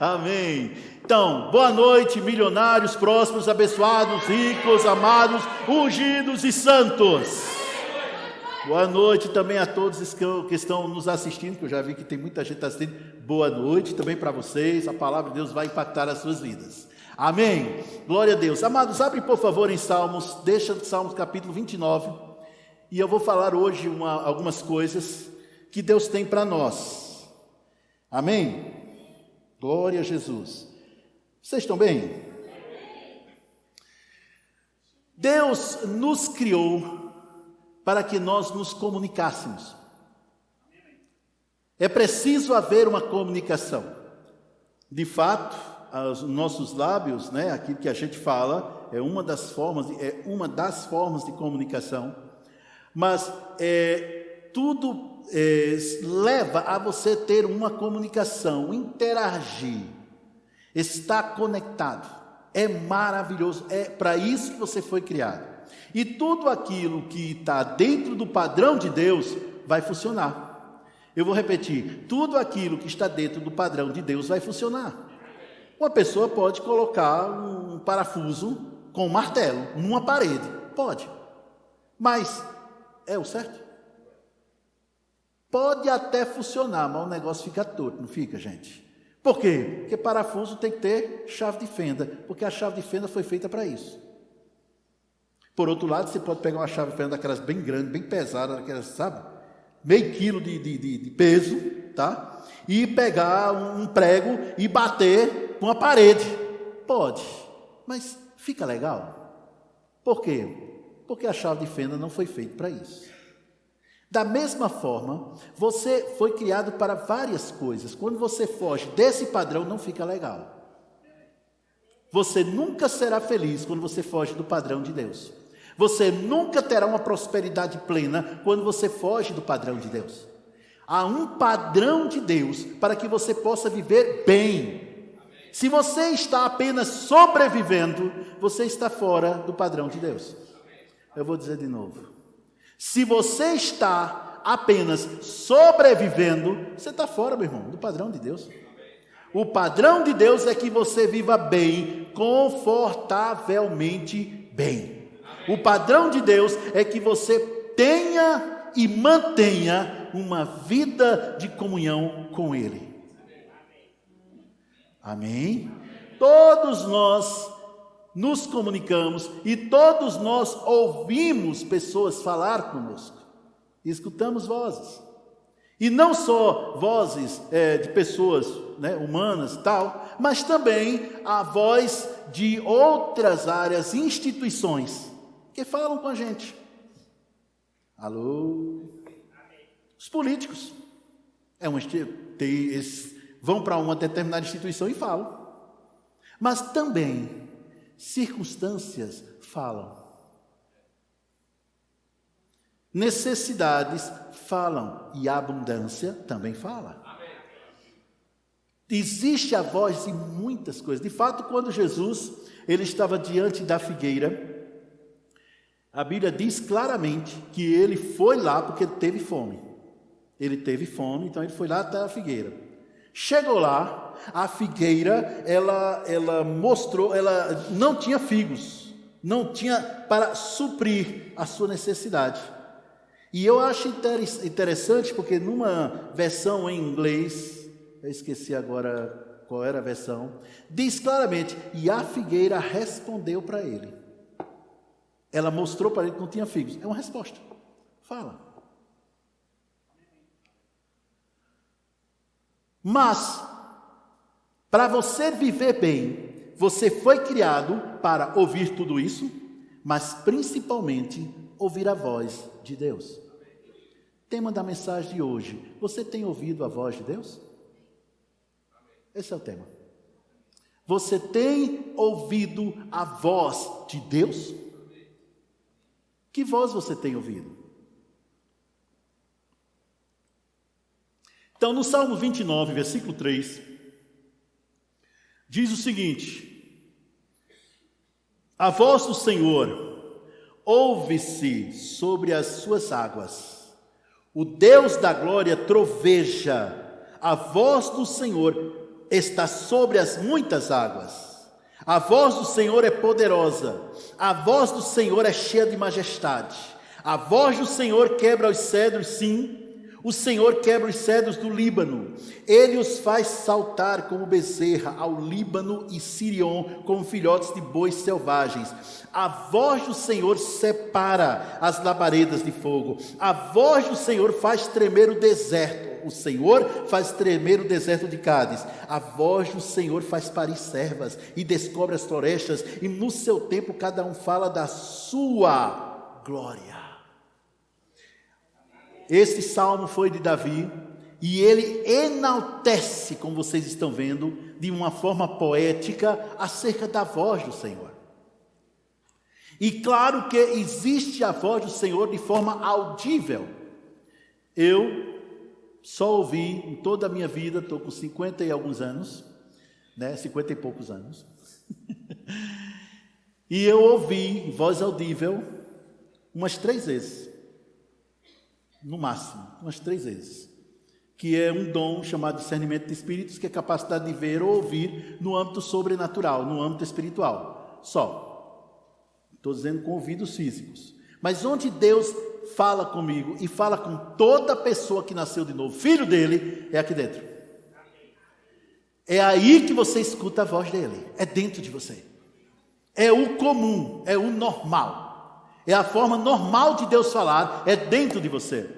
Amém. Então, boa noite, milionários, prósperos, abençoados, ricos, amados, ungidos e santos. Boa noite também a todos que estão nos assistindo, que eu já vi que tem muita gente assistindo. Boa noite também para vocês. A palavra de Deus vai impactar as suas vidas. Amém. Glória a Deus. Amados, abre por favor em Salmos, deixa Salmos capítulo 29. E eu vou falar hoje algumas coisas que Deus tem para nós. Amém. Glória a Jesus. Vocês estão bem? Deus nos criou para que nós nos comunicássemos. É preciso haver uma comunicação. De fato, os nossos lábios, aquilo que a gente fala, é uma das formas de comunicação. Mas tudo leva a você ter uma comunicação, interagir, estar conectado. É maravilhoso, é para isso que você foi criado. E tudo aquilo que está dentro do padrão de Deus vai funcionar. Eu vou repetir, tudo aquilo que está dentro do padrão de Deus vai funcionar. Uma pessoa pode colocar um parafuso com um martelo numa parede, pode, mas é o certo? Pode até funcionar, mas o negócio fica torto, não fica, gente? Por quê? Porque parafuso tem que ter chave de fenda, porque a chave de fenda foi feita para isso. Por outro lado, você pode pegar uma chave de fenda daquelas bem grandes, bem pesadas, daquelas, sabe? Meio quilo de peso, tá? E pegar um prego e bater com a parede. Pode, mas fica legal. Por quê? Porque a chave de fenda não foi feita para isso. Da mesma forma, você foi criado para várias coisas. Quando você foge desse padrão, não fica legal. Você nunca será feliz quando você foge do padrão de Deus. Você nunca terá uma prosperidade plena quando você foge do padrão de Deus. Há um padrão de Deus para que você possa viver bem. Se você está apenas sobrevivendo, você está fora do padrão de Deus. Eu vou dizer de novo. Se você está apenas sobrevivendo, você está fora, meu irmão, do padrão de Deus. O padrão de Deus é que você viva bem, confortavelmente bem. O padrão de Deus é que você tenha e mantenha uma vida de comunhão com Ele. Amém? Todos nós nos comunicamos e todos nós ouvimos pessoas falar conosco. Escutamos vozes. E não só vozes de pessoas humanas e tal, mas também a voz de outras áreas, instituições, que falam com a gente. Alô? Os políticos. Eles vão para uma determinada instituição e falam. Mas também circunstâncias falam. Necessidades falam. E a abundância também fala. Existe a voz de muitas coisas. De fato, quando Jesus ele estava diante da figueira, a Bíblia diz claramente que ele foi lá porque ele teve fome. Ele teve fome, então ele foi lá até a figueira. Chegou lá, a figueira, ela mostrou, ela não tinha figos, não tinha para suprir a sua necessidade. E eu acho interessante porque numa versão em inglês, eu esqueci agora qual era a versão, diz claramente, e a figueira respondeu para ele. Ela mostrou para ele que não tinha figos. É uma resposta. Fala. Mas, para você viver bem, você foi criado para ouvir tudo isso, mas principalmente ouvir a voz de Deus. Tema da mensagem de hoje. Você tem ouvido a voz de Deus? Esse é o tema. Você tem ouvido a voz de Deus? Que voz você tem ouvido? Então, no Salmo 29, versículo 3, diz o seguinte: a voz do Senhor ouve-se sobre as suas águas, o Deus da glória troveja, a voz do Senhor está sobre as muitas águas. A voz do Senhor é poderosa, a voz do Senhor é cheia de majestade. A voz do Senhor quebra os cedros, sim, o Senhor quebra os cedros do Líbano. Ele os faz saltar como bezerra ao Líbano e Sirion, como filhotes de bois selvagens. A voz do Senhor separa as labaredas de fogo. A voz do Senhor faz tremer o deserto. O Senhor faz tremer o deserto de Cádiz. A voz do Senhor faz parir servas e descobre as florestas. E no seu tempo cada um fala da sua glória. Este salmo foi de Davi e ele enaltece, como vocês estão vendo, de uma forma poética acerca da voz do Senhor. E claro que existe a voz do Senhor de forma audível. Eu só ouvi em toda a minha vida, estou com 50 e alguns anos, 50 e poucos anos, e eu ouvi em voz audível umas 3 vezes. No máximo, umas 3 vezes, que é um dom chamado discernimento de espíritos, que é a capacidade de ver ou ouvir no âmbito sobrenatural, no âmbito espiritual, só. Estou dizendo com ouvidos físicos, mas onde Deus fala comigo e fala com toda pessoa que nasceu de novo, filho dele, é aqui dentro. É aí que você escuta a voz dele, é dentro de você. É o comum, é o normal. É a forma normal de Deus falar, é dentro de você.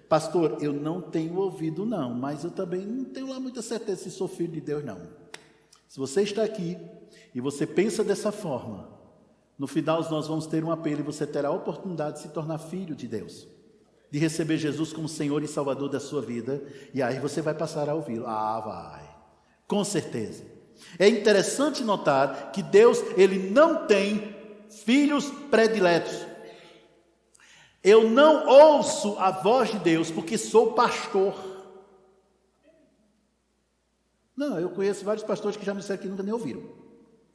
Pastor, eu não tenho ouvido não, mas eu também não tenho lá muita certeza se sou filho de Deus não. Se você está aqui e você pensa dessa forma, no final nós vamos ter um apelo e você terá a oportunidade de se tornar filho de Deus, de receber Jesus como Senhor e Salvador da sua vida, e aí você vai passar a ouvi-lo. Vai, com certeza. É interessante notar que Deus, Ele não tem filhos prediletos. Eu não ouço a voz de Deus porque sou pastor. Não, eu conheço vários pastores que já me disseram que nunca nem ouviram.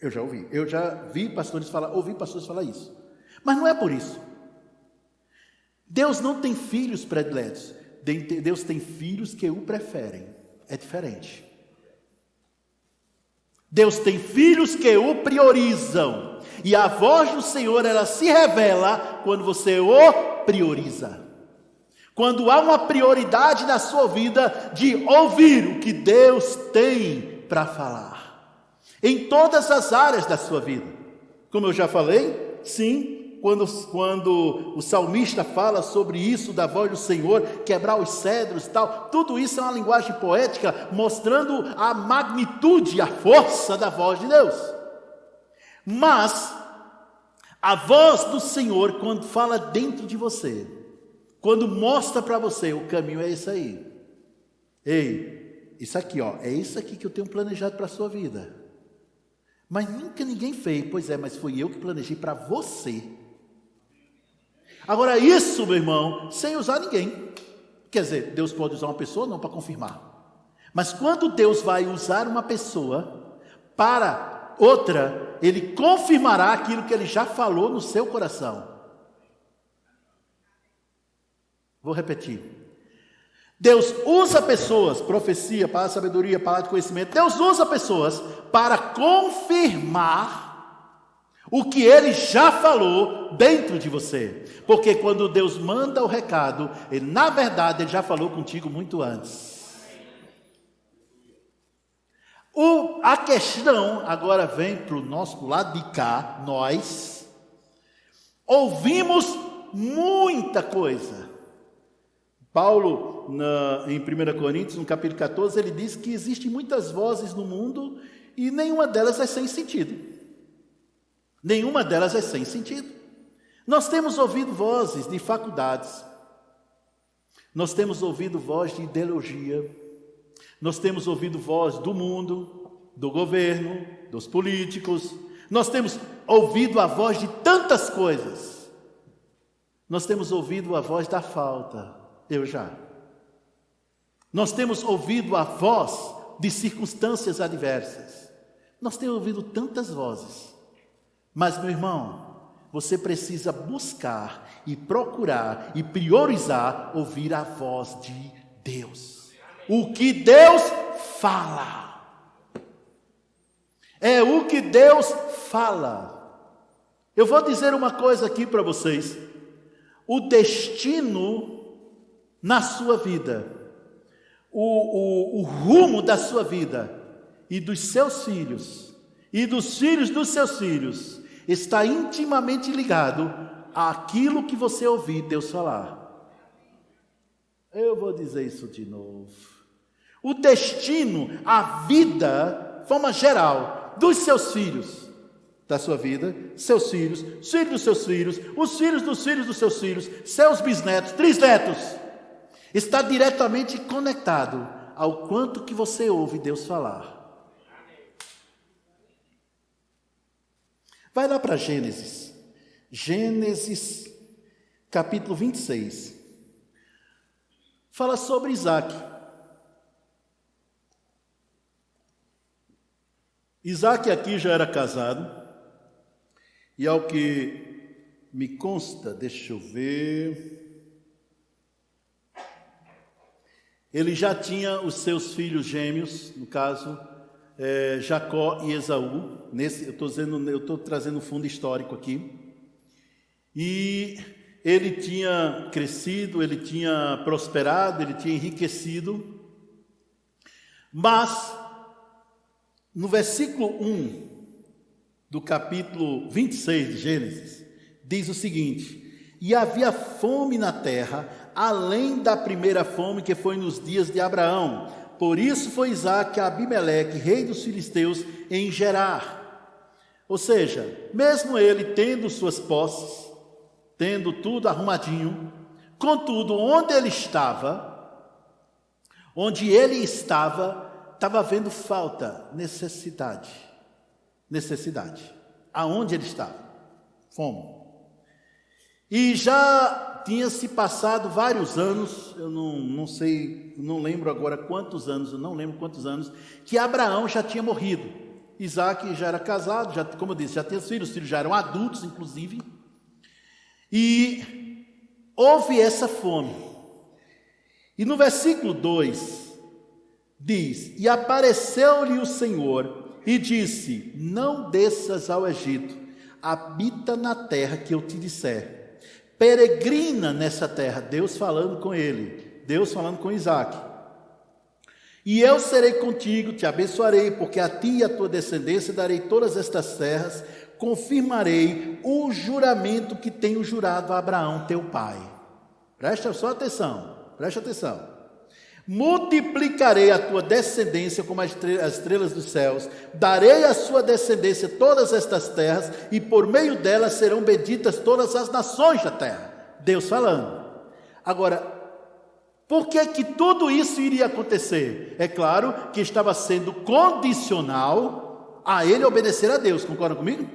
Eu já ouvi. Eu já vi pastores falar, ouvi pastores falar isso. Mas não é por isso. Deus não tem filhos prediletos. Deus tem filhos que o preferem. É diferente. Deus tem filhos que o priorizam. E a voz do Senhor, ela se revela quando você o prioriza. Quando há uma prioridade na sua vida de ouvir o que Deus tem para falar. Em todas as áreas da sua vida. Como eu já falei, sim, quando o salmista fala sobre isso, da voz do Senhor, quebrar os cedros e tal, tudo isso é uma linguagem poética, mostrando a magnitude e a força da voz de Deus. Mas a voz do Senhor, quando fala dentro de você, quando mostra para você, o caminho é esse aí. Ei, isso aqui, é isso aqui que eu tenho planejado para a sua vida. Mas nunca ninguém fez. Pois é, mas foi eu que planejei para você. Agora isso, meu irmão, sem usar ninguém. Quer dizer, Deus pode usar uma pessoa não para confirmar. Mas quando Deus vai usar uma pessoa para outra, Ele confirmará aquilo que Ele já falou no seu coração. Vou repetir. Deus usa pessoas, profecia, palavra de sabedoria, palavra de conhecimento. Deus usa pessoas para confirmar o que Ele já falou dentro de você. Porque quando Deus manda o recado, na verdade, Ele já falou contigo muito antes. A questão agora vem para o nosso lado de cá. Nós ouvimos muita coisa. Paulo, em 1 Coríntios, no capítulo 14, ele diz que existem muitas vozes no mundo e nenhuma delas é sem sentido. Nenhuma delas é sem sentido. Nós temos ouvido vozes de faculdades, nós temos ouvido voz de ideologia, nós temos ouvido voz do mundo, do governo, dos políticos, nós temos ouvido a voz de tantas coisas, nós temos ouvido a voz da falta, nós temos ouvido a voz de circunstâncias adversas, nós temos ouvido tantas vozes, mas meu irmão, você precisa buscar e procurar e priorizar ouvir a voz de Deus. O que Deus fala. É o que Deus fala. Eu vou dizer uma coisa aqui para vocês. O destino na sua vida, o rumo da sua vida e dos seus filhos e dos filhos dos seus filhos está intimamente ligado àquilo que você ouvir Deus falar. Eu vou dizer isso de novo. O destino, a vida, de forma geral, dos seus filhos, da sua vida, seus filhos, os filhos dos seus filhos, os filhos dos seus filhos, seus bisnetos, trisnetos, está diretamente conectado ao quanto que você ouve Deus falar. Vai lá para Gênesis. Gênesis, capítulo 26. Fala sobre Isaac. Isaac aqui já era casado. E ao que me consta, deixa eu ver, ele já tinha os seus filhos gêmeos, no caso, Jacó e Esaú. Eu estou trazendo um fundo histórico aqui. E ele tinha crescido, ele tinha prosperado, ele tinha enriquecido. Mas, no versículo 1 do capítulo 26 de Gênesis, diz o seguinte: e havia fome na terra, além da primeira fome que foi nos dias de Abraão. Por isso foi Isaque a Abimeleque, rei dos filisteus, em Gerar. Ou seja, mesmo ele tendo suas posses, tendo tudo arrumadinho, contudo, onde ele estava, estava havendo falta, necessidade. Aonde ele estava? Fome. E já tinha se passado vários anos, eu não sei, não lembro agora quantos anos, que Abraão já tinha morrido. Isaac já era casado, já, como eu disse, já tinha filhos, os filhos já eram adultos, inclusive. E houve essa fome. E no versículo 2 diz: e apareceu-lhe o Senhor e disse: não desças ao Egito, habita na terra que eu te disser, peregrina nessa terra. Deus falando com ele, Deus falando com Isaque. E eu serei contigo, te abençoarei, porque a ti e a tua descendência darei todas estas terras, confirmarei o juramento que tenho jurado a Abraão teu pai. Presta só atenção, presta atenção. Multiplicarei a tua descendência como as estrelas dos céus, darei à sua descendência todas estas terras, e por meio delas serão benditas todas as nações da terra. Deus falando. Agora, por que tudo isso iria acontecer? É claro que estava sendo condicional a ele obedecer a Deus, concordam comigo?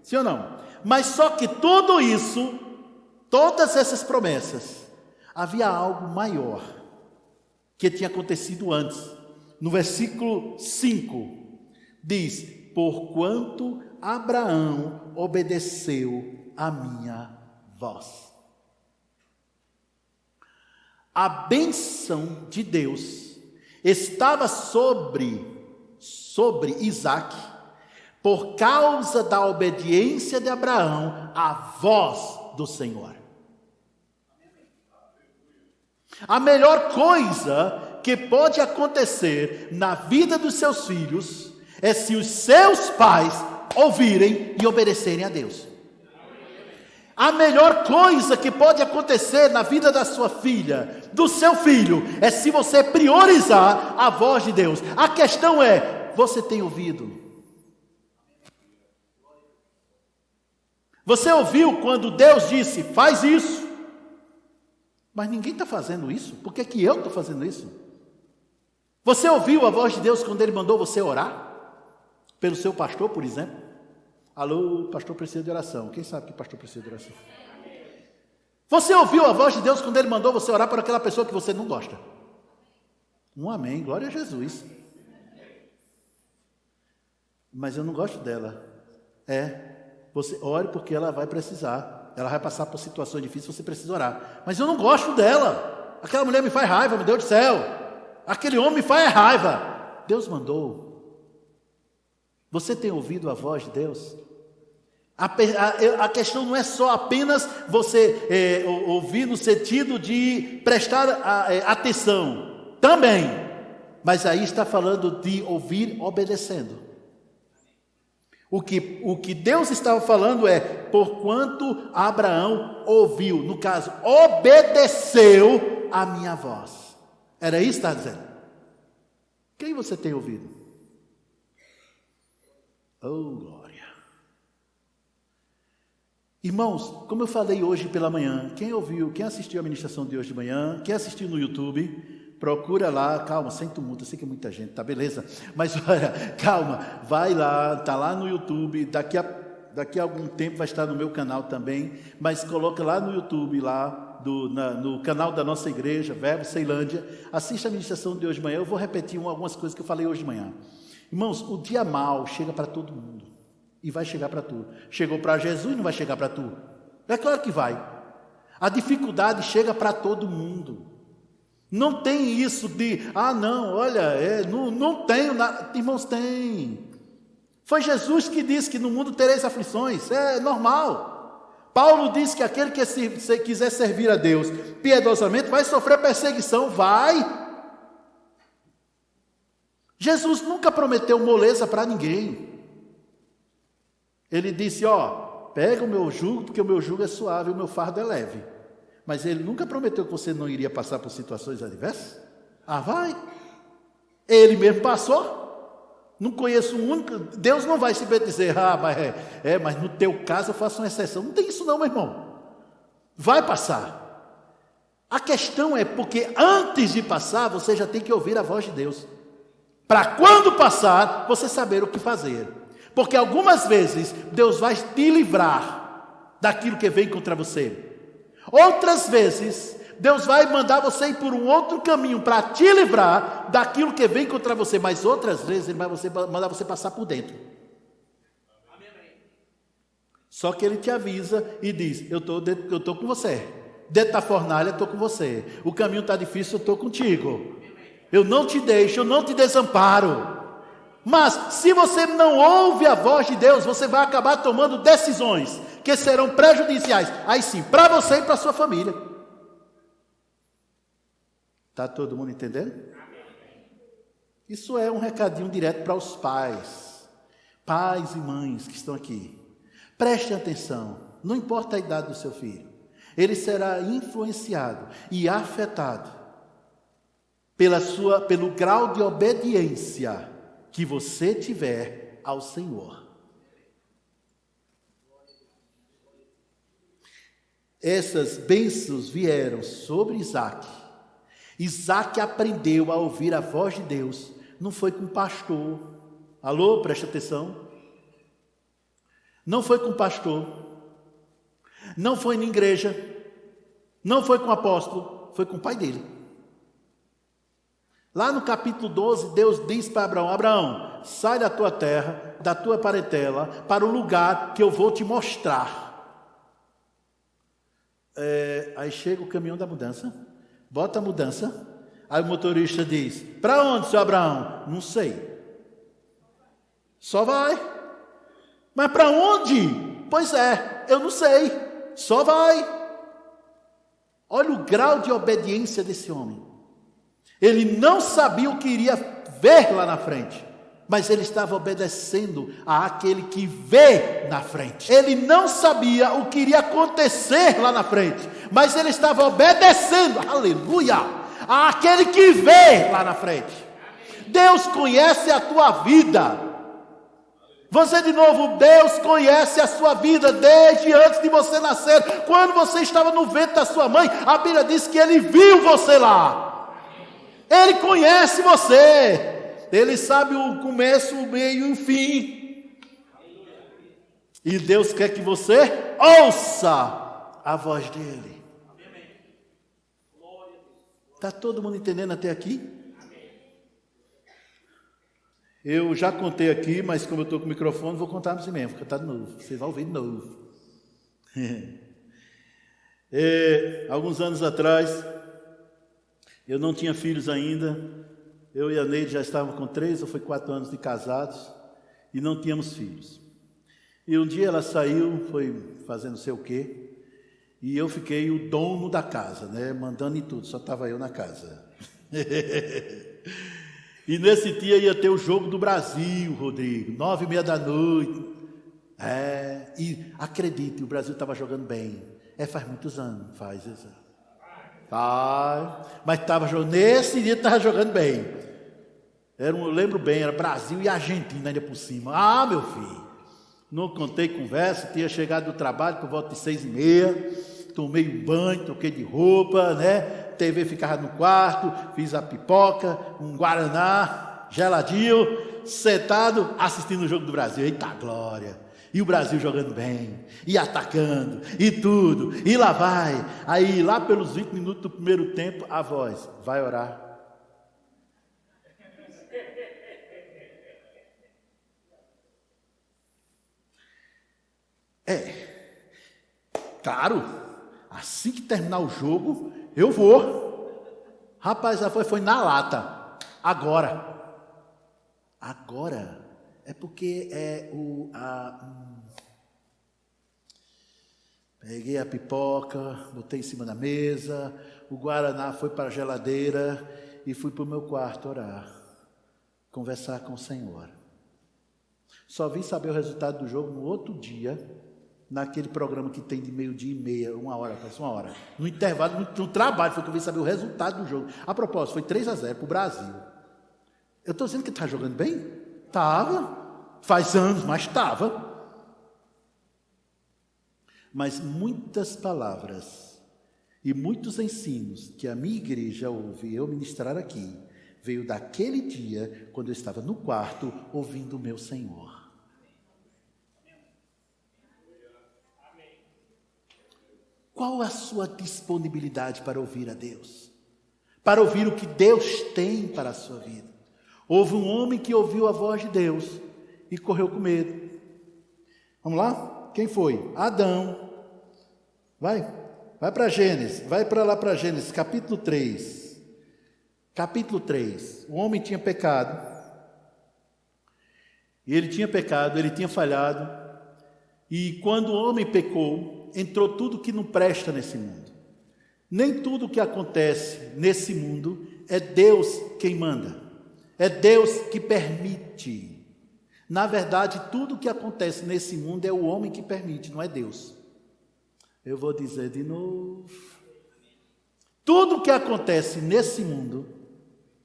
Sim ou não? Mas só que tudo isso, todas essas promessas, havia algo maior que tinha acontecido antes. No versículo 5, diz: porquanto Abraão obedeceu a minha voz. A bênção de Deus estava sobre Isaque, por causa da obediência de Abraão à voz do Senhor. A melhor coisa que pode acontecer na vida dos seus filhos é se os seus pais ouvirem e obedecerem a Deus. A melhor coisa que pode acontecer na vida da sua filha, do seu filho, é se você priorizar a voz de Deus. A questão é: você tem ouvido? Você ouviu quando Deus disse: faz isso? Mas ninguém está fazendo isso. Por que eu estou fazendo isso? Você ouviu a voz de Deus quando Ele mandou você orar? Pelo seu pastor, por exemplo? Alô, pastor precisa de oração. Quem sabe que pastor precisa de oração? Você ouviu a voz de Deus quando Ele mandou você orar por aquela pessoa que você não gosta? Um amém, glória a Jesus. Mas eu não gosto dela. Você ore porque ela vai precisar. Ela vai passar por situações difíceis, você precisa orar. Mas eu não gosto dela. Aquela mulher me faz raiva, meu Deus do céu. Aquele homem me faz raiva. Deus mandou. Você tem ouvido a voz de Deus? A questão não é só apenas você ouvir no sentido de prestar atenção, também, mas aí está falando de ouvir obedecendo. O que Deus estava falando é, porquanto Abraão ouviu, no caso, obedeceu a minha voz. Era isso que está dizendo. Quem você tem ouvido? Oh, glória. Irmãos, como eu falei hoje pela manhã, quem ouviu, quem assistiu a ministração de hoje de manhã, quem assistiu no YouTube, procura lá, calma, sem tumulto, eu sei que é muita gente, tá beleza? Mas olha, calma, vai lá, tá lá no YouTube, daqui a algum tempo vai estar no meu canal também, mas coloca lá no YouTube, lá no canal da nossa igreja, Verbo Ceilândia, assista a ministração de hoje de manhã, eu vou repetir algumas coisas que eu falei hoje de manhã. Irmãos, o dia mau chega para todo mundo. E vai chegar para tu. Chegou para Jesus e não vai chegar para tu? É claro que vai. A dificuldade chega para todo mundo. Não tem isso de, não, olha, não tenho nada. Irmãos, tem. Foi Jesus que disse que no mundo tereis aflições. É normal. Paulo disse que aquele que quiser servir a Deus piedosamente vai sofrer perseguição. Vai. Jesus nunca prometeu moleza para ninguém. Ele disse, pega o meu jugo, porque o meu jugo é suave, o meu fardo é leve. Mas ele nunca prometeu que você não iria passar por situações adversas? Vai. Ele mesmo passou. Não conheço um único. Deus não vai simplesmente dizer, mas no teu caso eu faço uma exceção. Não tem isso não, meu irmão. Vai passar. A questão é porque antes de passar, você já tem que ouvir a voz de Deus. Para quando passar, você saber o que fazer. Porque algumas vezes Deus vai te livrar daquilo que vem contra você. Outras vezes Deus vai mandar você ir por um outro caminho para te livrar daquilo que vem contra você. Mas outras vezes Ele vai mandar você passar por dentro. Só que Ele te avisa e diz, eu estou com você. Dentro da fornalha eu estou com você. O caminho está difícil, eu estou contigo. Eu não te deixo, eu não te desamparo. Mas, se você não ouve a voz de Deus, você vai acabar tomando decisões que serão prejudiciais. Aí sim, para você e para sua família. Está todo mundo entendendo? Isso é um recadinho direto para os pais e mães que estão aqui. Prestem atenção, não importa a idade do seu filho. Ele será influenciado e afetado pelo grau de obediência que você tiver ao Senhor. Essas bênçãos vieram sobre Isaac. Isaac aprendeu a ouvir a voz de Deus. Não foi com pastor. Alô, presta atenção. Não foi com pastor. Não foi na igreja. Não foi com apóstolo. Foi com o pai dele. Lá no capítulo 12, Deus diz para Abraão, Abraão, sai da tua terra, da tua parentela, para o lugar que eu vou te mostrar. Aí chega o caminhão da mudança, bota a mudança, aí o motorista diz, para onde, seu Abraão? Não sei. Só vai. Mas para onde? Pois eu não sei. Só vai. Olha o grau de obediência desse homem. Ele não sabia o que iria ver lá na frente, mas ele estava obedecendo àquele que vê na frente. Ele não sabia o que iria acontecer lá na frente, mas ele estava obedecendo, aleluia, àquele que vê lá na frente. Deus conhece a tua vida. Você de novo, Deus conhece a sua vida desde antes de você nascer. Quando você estava no ventre da sua mãe, a Bíblia diz que Ele viu você lá. Ele conhece você. Ele sabe o começo, o meio e o fim. E Deus quer que você ouça a voz dEle. Está todo mundo entendendo até aqui? Eu já contei aqui, mas como eu estou com o microfone, vou contar para você mesmo. Vou contar de novo. Você vai ouvir de novo. Alguns anos atrás, eu não tinha filhos ainda. Eu e a Neide já estávamos com 3 ou 4 anos de casados. e não tínhamos filhos. E um dia ela saiu, foi fazer não sei o quê, e eu fiquei o dono da casa, né? Mandando em tudo, só estava eu na casa. E nesse dia ia ter o jogo do Brasil, Rodrigo, 9h30 da noite. E acredite, o Brasil estava jogando bem. Faz muitos anos, faz isso. Mas estava jogando, nesse dia estava jogando bem. Eu lembro bem, era Brasil e Argentina ainda por cima. Meu filho, não contei conversa, tinha chegado do trabalho por volta de 6h30, tomei um banho, troquei de roupa, né? TV ficava no quarto, fiz a pipoca, um guaraná, geladinho, sentado, assistindo o jogo do Brasil. Eita glória! E o Brasil jogando bem, e atacando, e tudo, e lá vai. Aí, lá pelos 20 minutos do primeiro tempo, a voz, vai orar. Claro, assim que terminar o jogo, eu vou. Rapaz, a voz foi na lata. Agora. É porque peguei a pipoca, botei em cima da mesa, o guaraná foi para a geladeira e fui para o meu quarto orar, conversar com o Senhor. Só vim saber o resultado do jogo no outro dia, naquele programa que tem de 12h30, 1h, parece 1h. No intervalo, no trabalho, foi que eu vim saber o resultado do jogo. A propósito, foi 3-0 para o Brasil. Eu estou dizendo que está jogando bem? Estava. Faz anos, mas estava. Mas muitas palavras e muitos ensinos que a minha igreja ouve eu ministrar aqui, veio daquele dia, quando eu estava no quarto, ouvindo o meu Senhor. Qual a sua disponibilidade para ouvir a Deus? Para ouvir o que Deus tem para a sua vida? Houve um homem que ouviu a voz de Deus e correu com medo. Vamos lá? Quem foi? Adão. Vai para Gênesis, vai para lá para Gênesis, capítulo 3. Capítulo 3. O homem tinha pecado. E ele tinha falhado. E quando o homem pecou, entrou tudo que não presta nesse mundo. Nem tudo que acontece nesse mundo é Deus quem manda. É Deus que permite. Na verdade, tudo que acontece nesse mundo é o homem que permite, não é Deus. Eu vou dizer de novo. Tudo que acontece nesse mundo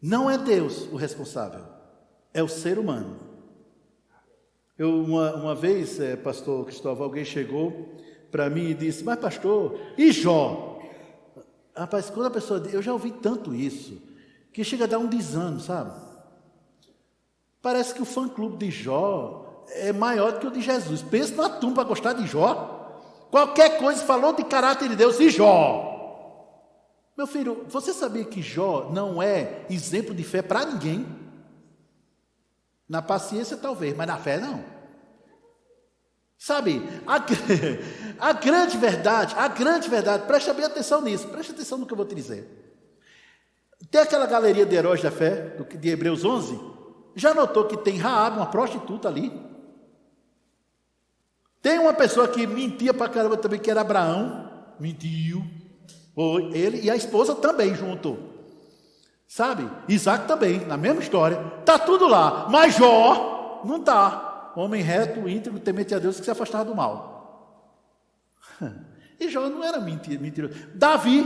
não é Deus o responsável, é o ser humano. Uma vez, pastor Cristóvão, alguém chegou para mim e disse, mas pastor, e Jó? Rapaz, quando a pessoa diz, eu já ouvi tanto isso, que chega a dar um desânimo, sabe? Parece que o fã-clube de Jó é maior do que o de Jesus. Pensa numa turma para gostar de Jó. Qualquer coisa falou de caráter de Deus e Jó. Meu filho, você sabia que Jó não é exemplo de fé para ninguém? Na paciência talvez, mas na fé não. Sabe, a grande verdade, preste bem atenção nisso, preste atenção no que eu vou te dizer. Tem aquela galeria de heróis da fé, de Hebreus 11, já notou que tem Raabe, uma prostituta ali? Tem uma pessoa que mentia para caramba também, que era Abraão, mentiu, foi ele e a esposa também junto. Sabe, Isaac também, na mesma história, está tudo lá, mas Jó não está. Homem reto, íntegro, temente a Deus, que se afastava do mal. E Jó não era mentiroso. Davi,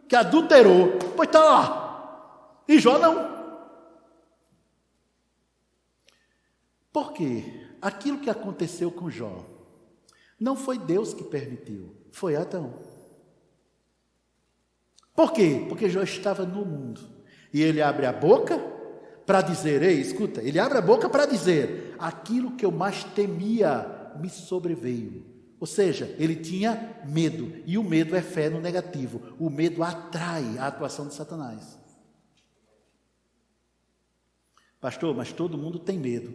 que adulterou, pois está lá. E Jó não. Por quê? Aquilo que aconteceu com Jó, não foi Deus que permitiu, foi Adão. Por quê? Porque Jó estava no mundo. E ele abre a boca para dizer, escuta, ele abre a boca para dizer, aquilo que eu mais temia me sobreveio. Ou seja, ele tinha medo, e o medo é fé no negativo. O medo atrai a atuação de Satanás. Pastor, mas todo mundo tem medo.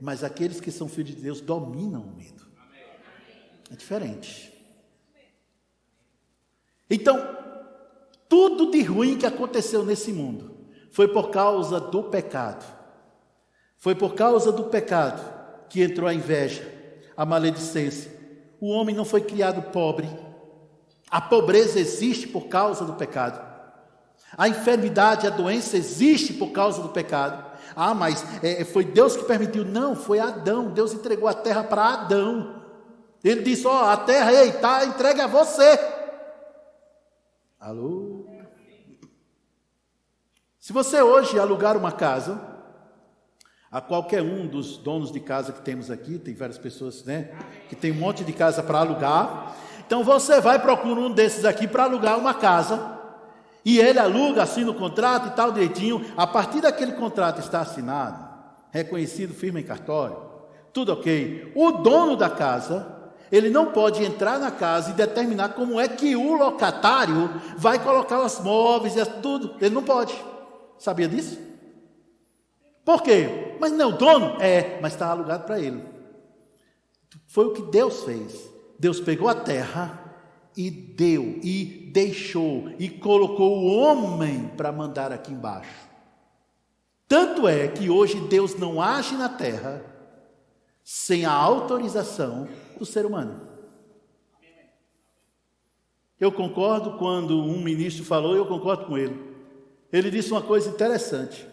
Mas aqueles que são filhos de Deus dominam o medo. É diferente. Então, tudo de ruim que aconteceu nesse mundo foi por causa do pecado. Foi por causa do pecado que entrou a inveja, a maledicência. O homem não foi criado pobre. A pobreza existe por causa do pecado. A enfermidade, a doença existe por causa do pecado. Ah, mas foi Deus que permitiu. Não, foi Adão. Deus entregou a terra para Adão. Ele disse, a terra, está entregue a você. Alô? Se você hoje alugar uma casa, a qualquer um dos donos de casa que temos aqui, tem várias pessoas, né, que tem um monte de casa para alugar. Então você vai procurar um desses aqui para alugar uma casa. E ele aluga, assina o contrato e tal direitinho. A partir daquele contrato está assinado, reconhecido, firma em cartório, tudo ok. O dono da casa, ele não pode entrar na casa e determinar como é que o locatário vai colocar os móveis e tudo. Ele não pode. Sabia disso? Por quê? Mas não, o dono? Mas está alugado para ele. Foi o que Deus fez. Deus pegou a terra e deu, e deixou, e colocou o homem para mandar aqui embaixo. Tanto é que hoje Deus não age na terra sem a autorização do ser humano. Eu concordo quando um ministro falou, eu concordo com ele. Ele disse uma coisa interessante.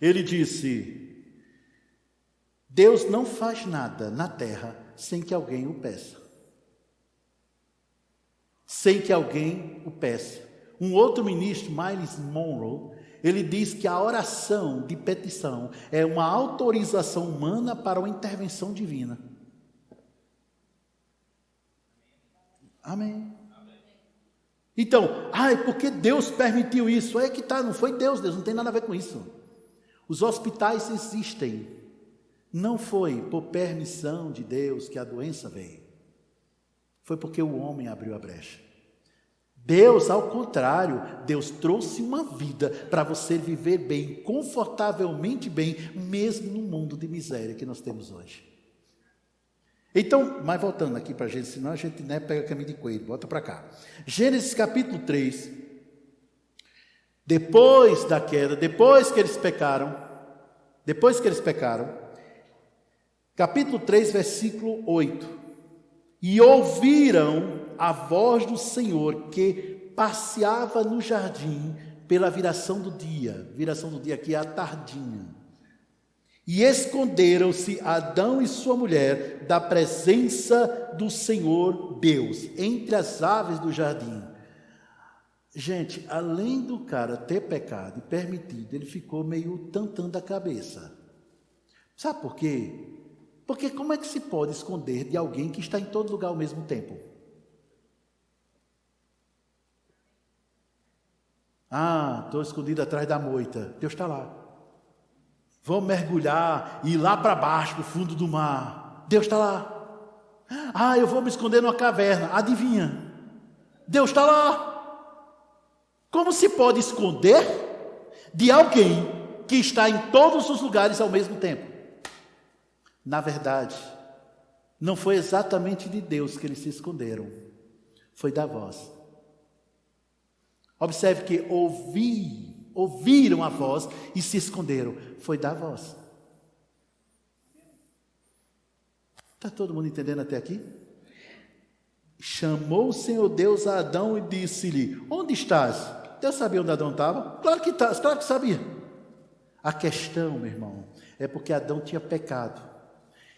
Ele disse, Deus não faz nada na terra sem que alguém o peça. Sem que alguém o peça. Um outro ministro, Myles Monroe, ele diz que a oração de petição é uma autorização humana para uma intervenção divina. Amém. Então, porque Deus permitiu isso? É que tá, não foi Deus não tem nada a ver com isso. Os hospitais existem. Não foi por permissão de Deus que a doença veio. Foi porque o homem abriu a brecha. Deus, ao contrário, Deus trouxe uma vida para você viver bem, confortavelmente bem, mesmo no mundo de miséria que nós temos hoje. Então, mas voltando aqui para a gente, senão a gente pega caminho de coelho, volta para cá. Gênesis capítulo 3, depois da queda, depois que eles pecaram, capítulo 3, versículo 8. E ouviram a voz do Senhor que passeava no jardim pela viração do dia aqui é a tardinha. E esconderam-se Adão e sua mulher da presença do Senhor Deus, entre as aves do jardim. Gente, além do cara ter pecado e permitido, ele ficou meio tantando a cabeça. Sabe por quê? Porque como é que se pode esconder de alguém que está em todo lugar ao mesmo tempo? Estou escondido atrás da moita. Deus está lá. Vou mergulhar e ir lá para baixo, no fundo do mar. Deus está lá. Eu vou me esconder numa caverna. Adivinha? Deus está lá. Como se pode esconder de alguém que está em todos os lugares ao mesmo tempo? Na verdade, não foi exatamente de Deus que eles se esconderam, foi da voz. Observe que ouviram a voz e se esconderam, foi da voz. Está todo mundo entendendo até aqui? Chamou o Senhor Deus a Adão e disse-lhe, onde estás? Deus sabia onde Adão estava? Claro que sabia. A questão, meu irmão, é porque Adão tinha pecado.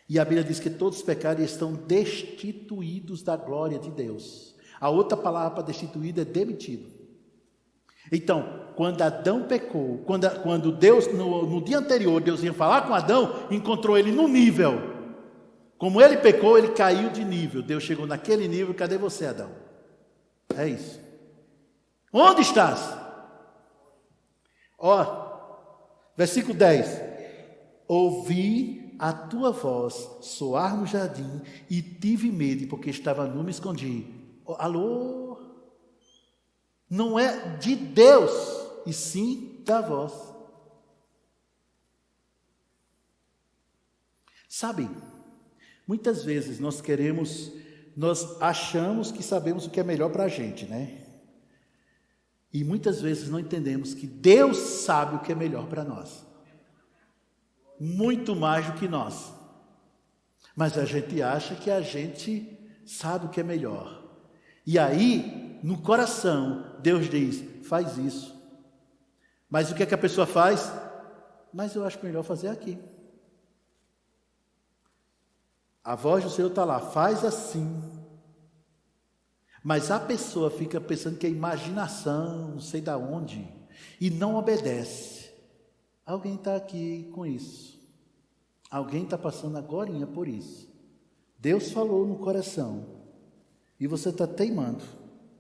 E a Bíblia diz que todos pecaram e estão destituídos da glória de Deus. A outra palavra para destituído é demitido. Então, quando Adão pecou, quando Deus, no dia anterior, Deus ia falar com Adão, encontrou ele no nível. Como ele pecou, ele caiu de nível. Deus chegou naquele nível, cadê você, Adão? É isso. Onde estás? Versículo 10. Ouvi a tua voz soar no jardim e tive medo, porque estava nu, me escondi. Alô? Não é de Deus, e sim da voz. Sabe, muitas vezes nós achamos que sabemos o que é melhor para a gente, né? E muitas vezes não entendemos que Deus sabe o que é melhor para nós. muito mais do que nós. Mas a gente acha que a gente sabe o que é melhor. E aí, no coração, Deus diz, faz isso. Mas o que é que a pessoa faz? Mas eu acho melhor fazer aqui. A voz do Senhor está lá, faz assim. Mas a pessoa fica pensando que é imaginação, não sei de onde, e não obedece. Alguém está aqui com isso. Alguém está passando agorinha por isso. Deus falou no coração, e você está teimando,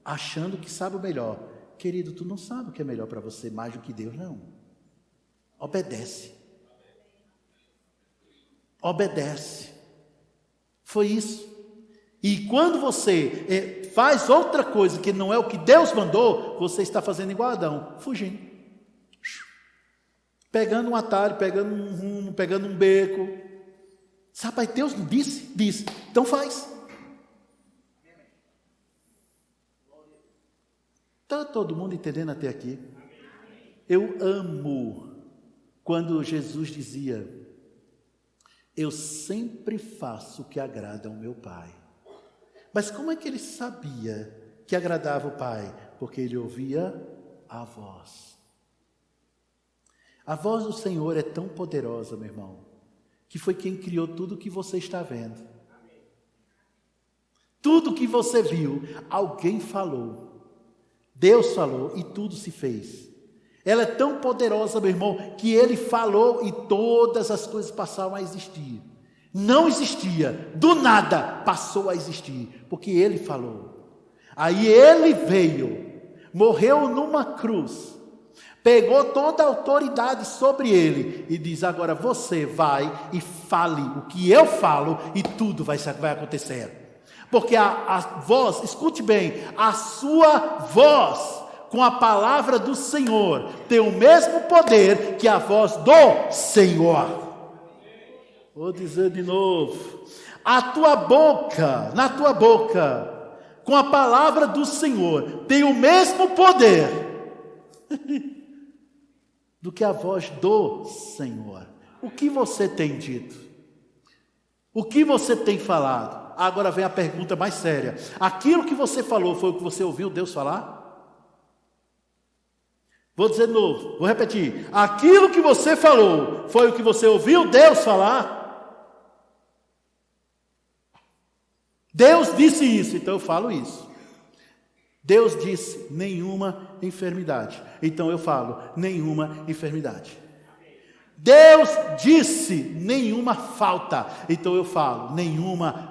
achando que sabe o melhor. Querido, tu não sabe o que é melhor para você mais do que Deus, não. Obedece. Obedece. Foi isso. E quando você faz outra coisa que não é o que Deus mandou, você está fazendo igual Adão, fugindo. Pegando um atalho, pegando um rumo, pegando um beco. Sabe, Deus não disse? Disse. Então faz. Está todo mundo entendendo até aqui? Eu amo quando Jesus dizia, eu sempre faço o que agrada ao meu Pai. Mas como é que ele sabia que agradava o Pai? Porque ele ouvia a voz. A voz do Senhor é tão poderosa, meu irmão, que foi quem criou tudo o que você está vendo. Tudo que você viu, alguém falou. Deus falou e tudo se fez. Ela é tão poderosa, meu irmão, que ele falou e todas as coisas passaram a existir. Não existia, do nada passou a existir, porque ele falou. Aí ele veio, morreu numa cruz, pegou toda a autoridade sobre ele e diz, agora você vai e fale o que eu falo e tudo vai acontecer. Porque a voz, escute bem, a sua voz com a palavra do Senhor tem o mesmo poder que a voz do Senhor. Vou dizer de novo, a tua boca, na tua boca, com a palavra do Senhor, tem o mesmo poder do que a voz do Senhor. O que você tem dito? O que você tem falado? Agora vem a pergunta mais séria. Aquilo que você falou foi o que você ouviu Deus falar? Vou dizer de novo, vou repetir. Aquilo que você falou foi o que você ouviu Deus falar? Deus disse isso, então eu falo isso. Deus disse nenhuma enfermidade, então eu falo nenhuma enfermidade. Deus disse nenhuma falta, então eu falo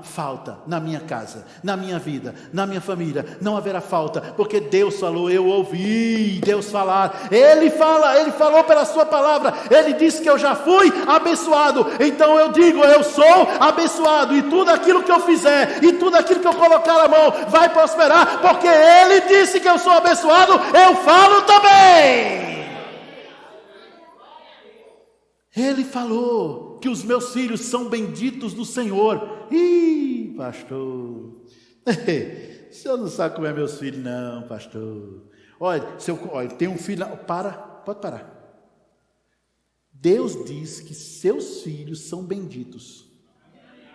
falta na minha casa, na minha vida, na minha família, não haverá falta, porque Deus falou, eu ouvi Deus falar, Ele falou pela sua palavra, Ele disse que eu já fui abençoado, então eu digo, eu sou abençoado, e tudo aquilo que eu fizer, e tudo aquilo que eu colocar a mão, vai prosperar, porque Ele disse que eu sou abençoado, eu falo também. Ele falou que os meus filhos são benditos do Senhor. Ih, pastor, o senhor não sabe como é meus filhos, não, pastor. Olha, tem um filho, pode parar. Deus diz que seus filhos são benditos.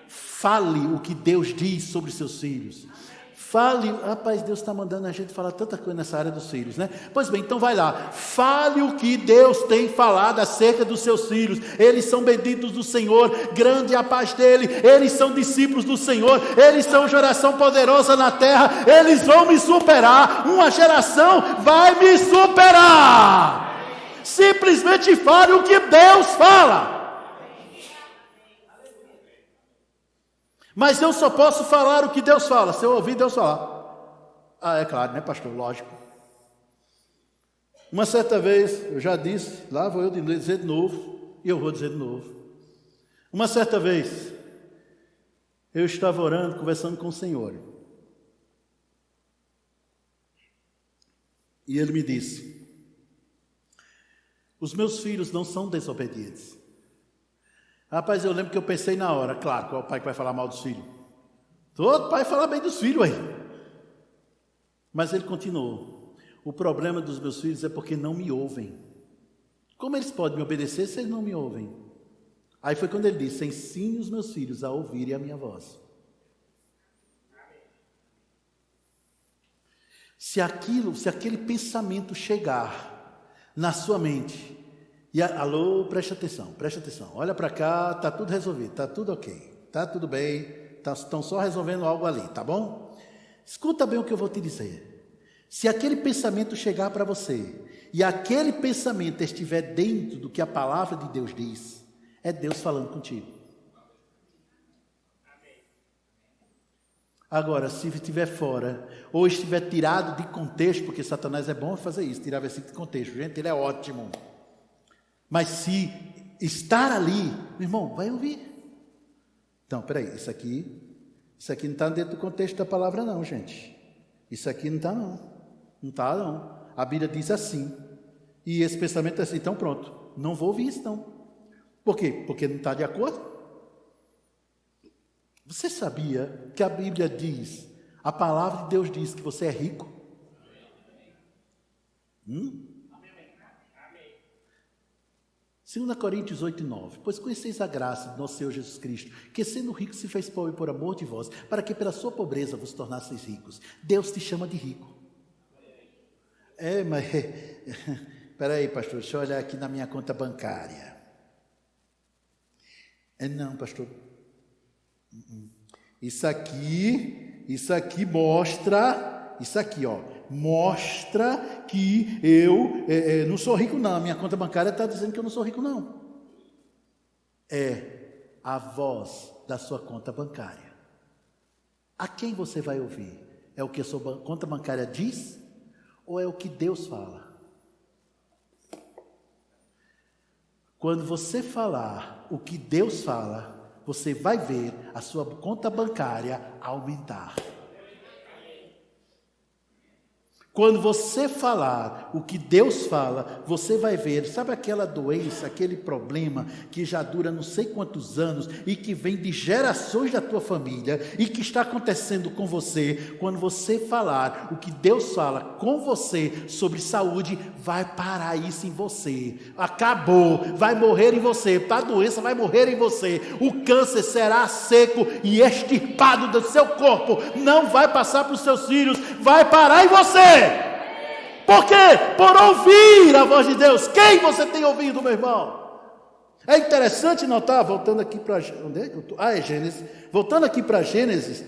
Fale o que Deus diz sobre seus filhos. Fale, rapaz, Deus está mandando a gente falar tanta coisa nessa área dos filhos, né? Pois bem, então vai lá, fale o que Deus tem falado acerca dos seus filhos, eles são benditos do Senhor, grande é a paz dele, eles são discípulos do Senhor, eles são geração poderosa na terra, eles vão me superar, uma geração vai me superar, simplesmente fale o que Deus fala. Mas eu só posso falar o que Deus fala, se eu ouvir Deus falar. É claro, né, pastor? Lógico. Uma certa vez, eu já disse, lá vou eu dizer de novo, e eu vou dizer de novo. Uma certa vez, eu estava orando, conversando com o Senhor. E Ele me disse, os meus filhos não são desobedientes. Rapaz, eu lembro que eu pensei na hora, claro, qual é o pai que vai falar mal dos filhos? Todo pai fala bem dos filhos aí. Mas ele continuou, o problema dos meus filhos é porque não me ouvem. Como eles podem me obedecer se eles não me ouvem? Aí foi quando ele disse: ensine os meus filhos a ouvirem a minha voz. Se aquele pensamento chegar na sua mente, alô, preste atenção, olha para cá, está tudo resolvido, está tudo ok, está tudo bem, estão só resolvendo algo ali, tá bom? Escuta bem o que eu vou te dizer. Se aquele pensamento chegar para você, e aquele pensamento estiver dentro do que a palavra de Deus diz, é Deus falando contigo. Agora, se estiver fora, ou estiver tirado de contexto, porque Satanás é bom fazer isso, tirar versículo de contexto, gente, ele é ótimo. Mas se estar ali, meu irmão, vai ouvir. Então, peraí, isso aqui não está dentro do contexto da palavra não, gente. Isso aqui não está não. Não está não. A Bíblia diz assim. E esse pensamento é assim, então pronto. Não vou ouvir isso não. Por quê? Porque não está de acordo. Você sabia que a Bíblia diz, a palavra de Deus diz que você é rico? 2 Coríntios 8:9. Pois conheceis a graça do nosso Senhor Jesus Cristo, que sendo rico se fez pobre por amor de vós, para que pela sua pobreza vos tornasseis ricos. Deus te chama de rico. Mas... Espera aí, pastor, deixa eu olhar aqui na minha conta bancária. Não, pastor. Isso aqui mostra, mostra que eu não sou rico não, a minha conta bancária está dizendo que eu não sou rico não. É a voz da sua conta bancária. A quem você vai ouvir? É o que a sua conta bancária diz? Ou é o que Deus fala? Quando você falar o que Deus fala, você vai ver a sua conta bancária aumentar. Quando você falar o que Deus fala, você vai ver, sabe aquela doença, aquele problema que já dura não sei quantos anos e que vem de gerações da tua família e que está acontecendo com você. Quando você falar o que Deus fala com você sobre saúde, vai parar isso em você. Acabou, vai morrer em você, a doença vai morrer em você. O câncer será seco e extirpado do seu corpo, não vai passar para os seus filhos, vai parar em você. Por quê? Por ouvir a voz de Deus. Quem você tem ouvido, meu irmão? É interessante notar, voltando aqui para Gênesis, voltando aqui para Gênesis,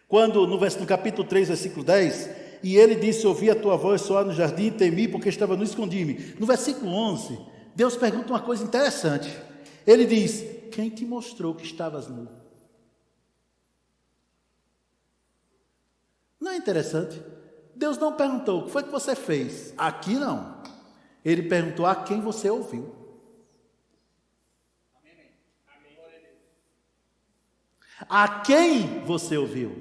quando no capítulo 3, versículo 10, e ele disse: ouvi a tua voz soar no jardim, temi, porque estava no escondi-me. No versículo 11, Deus pergunta uma coisa interessante. Ele diz: quem te mostrou que estavas nu? Não é interessante? Deus não perguntou o que foi que você fez. Aqui não. Ele perguntou a quem você ouviu. A quem você ouviu?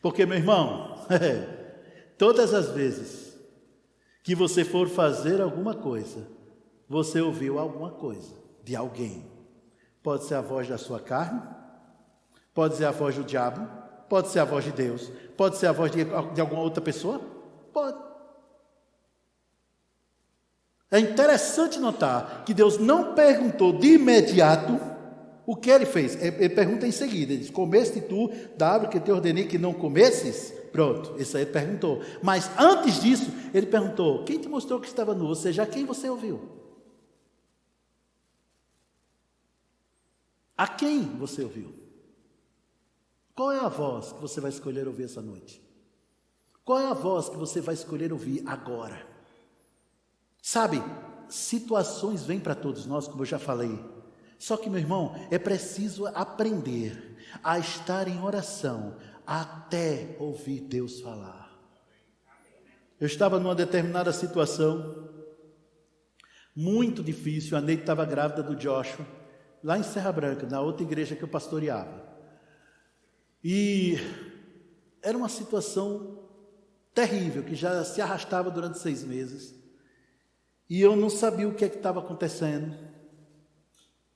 Porque, meu irmão, todas as vezes que você for fazer alguma coisa, você ouviu alguma coisa de alguém. Pode ser a voz da sua carne, pode ser a voz do diabo, pode ser a voz de Deus, pode ser a voz de alguma outra pessoa? Pode. É interessante notar que Deus não perguntou de imediato o que ele fez. Ele pergunta em seguida, ele diz: comeste tu da árvore que te ordenei que não comesses? Pronto, isso aí ele perguntou. Mas antes disso, ele perguntou: quem te mostrou que estava nu? Ou seja, a quem você ouviu? A quem você ouviu? Qual é a voz que você vai escolher ouvir essa noite? Qual é a voz que você vai escolher ouvir agora? Sabe, situações vêm para todos nós, como eu já falei. Só que, meu irmão, é preciso aprender a estar em oração até ouvir Deus falar. Eu estava numa determinada situação muito difícil. A Neide estava grávida do Joshua, lá em Serra Branca, na outra igreja que eu pastoreava. E era uma situação terrível, que já se arrastava durante 6 meses. E eu não sabia o que estava acontecendo.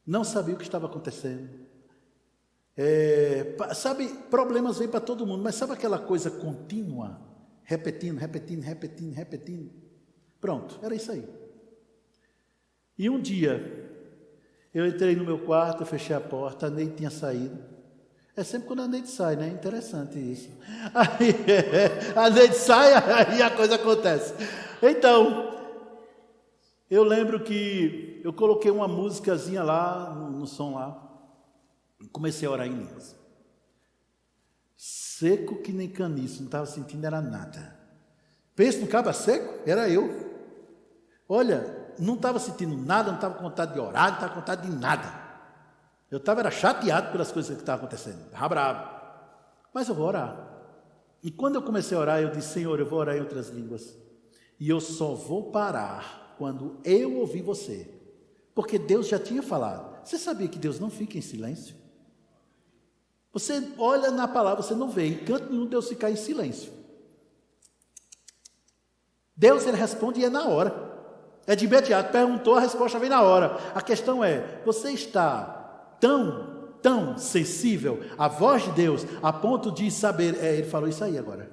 Não sabia o que estava acontecendo. Sabe, problemas vêm para todo mundo, mas sabe aquela coisa contínua? Repetindo. Pronto, era isso aí. E um dia, Eu entrei no meu quarto, eu fechei a porta, a Neide tinha saído. É sempre quando a Neide sai, né? Interessante isso. Aí, a Neide sai, aí a coisa acontece. Então, eu lembro que eu coloquei uma musicazinha lá, no som lá, comecei a orar em línguas. Seco que nem caniço, não estava sentindo era nada. Pensa no cabo seco? Era eu. Olha, não estava sentindo nada, não estava com vontade de orar, não estava com vontade de nada. Eu estava chateado pelas coisas que estavam acontecendo, estava bravo. Mas eu vou orar. E quando eu comecei a orar, eu disse, Senhor, eu vou orar em outras línguas. E eu só vou parar quando eu ouvir você. Porque Deus já tinha falado. Você sabia que Deus não fica em silêncio? Você olha na palavra, você não vê. Em canto nenhum Deus fica em silêncio. Deus, ele responde e é na hora. É de imediato. Perguntou, a resposta vem na hora. A questão é, você está tão sensível à voz de Deus, a ponto de saber, ele falou isso aí agora.